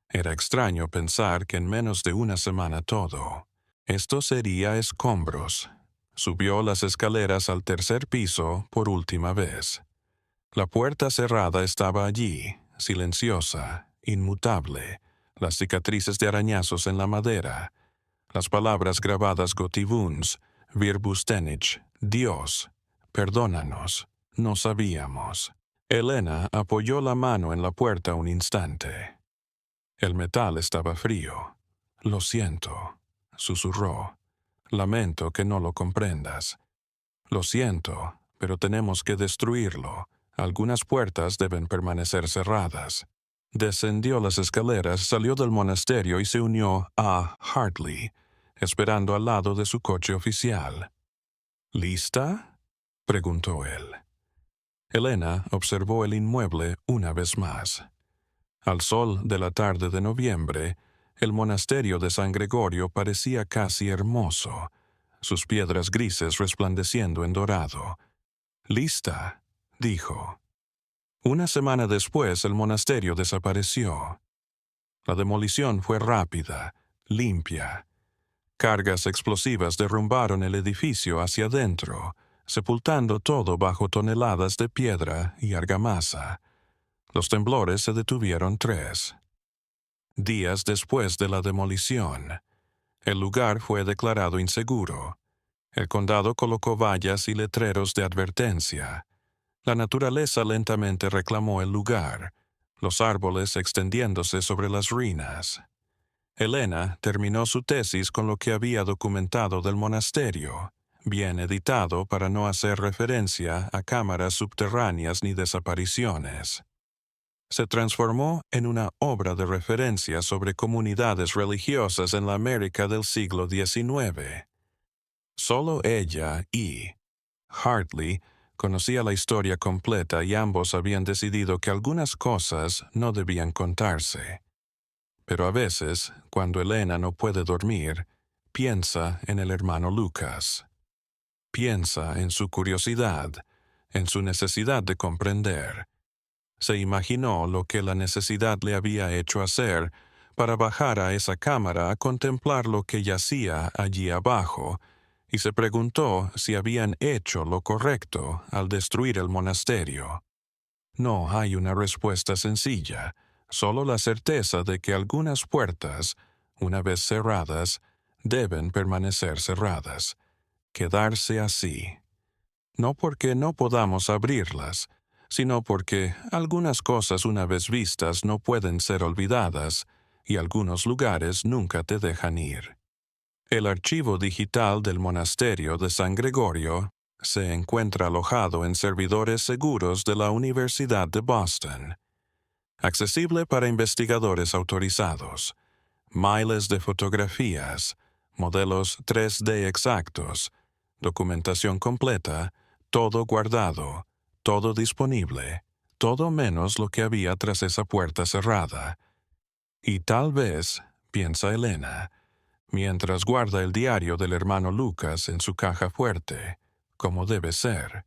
Era extraño pensar que en menos de una semana todo. Esto sería escombros. Subió las escaleras al tercer piso por última vez. La puerta cerrada estaba allí, silenciosa, inmutable, las cicatrices de arañazos en la madera, las palabras grabadas Gotivuns, Virbustenich, Dios, perdónanos, no sabíamos. Elena apoyó la mano en la puerta un instante. El metal estaba frío. Lo siento, susurró. Lamento que no lo comprendas. Lo siento, pero tenemos que destruirlo. Algunas puertas deben permanecer cerradas. Descendió las escaleras, salió del monasterio y se unió a Hartley, esperando al lado de su coche oficial. ¿Lista?, preguntó él. Elena observó el inmueble una vez más. Al sol de la tarde de noviembre, el monasterio de San Gregorio parecía casi hermoso, sus piedras grises resplandeciendo en dorado. «Lista», dijo. Una semana después el monasterio desapareció. La demolición fue rápida, limpia. Cargas explosivas derrumbaron el edificio hacia adentro, sepultando todo bajo toneladas de piedra y argamasa. Los temblores se detuvieron 3 días después de la demolición. El lugar fue declarado inseguro. El condado colocó vallas y letreros de advertencia. La naturaleza lentamente reclamó el lugar, los árboles extendiéndose sobre las ruinas. Elena terminó su tesis con lo que había documentado del monasterio, bien editado para no hacer referencia a cámaras subterráneas ni desapariciones. Se transformó en una obra de referencia sobre comunidades religiosas en la América del siglo XIX. Solo ella y Hartley conocía la historia completa y ambos habían decidido que algunas cosas no debían contarse. Pero a veces, cuando Elena no puede dormir, piensa en el hermano Lucas. Piensa en su curiosidad, en su necesidad de comprender. Se imaginó lo que la necesidad le había hecho hacer para bajar a esa cámara a contemplar lo que yacía allí abajo, y se preguntó si habían hecho lo correcto al destruir el monasterio. No hay una respuesta sencilla, solo la certeza de que algunas puertas, una vez cerradas, deben permanecer cerradas, quedarse así. No porque no podamos abrirlas, sino porque algunas cosas una vez vistas no pueden ser olvidadas y algunos lugares nunca te dejan ir. El archivo digital del monasterio de San Gregorio se encuentra alojado en servidores seguros de la Universidad de Boston. Accesible para investigadores autorizados. Miles de fotografías, modelos 3D exactos, documentación completa, todo guardado, todo disponible, todo menos lo que había tras esa puerta cerrada. Y tal vez, piensa Elena, mientras guarda el diario del hermano Lucas en su caja fuerte, como debe ser.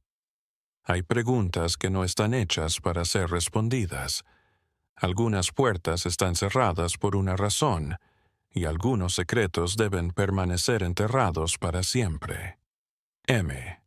Hay preguntas que no están hechas para ser respondidas. Algunas puertas están cerradas por una razón, y algunos secretos deben permanecer enterrados para siempre. M.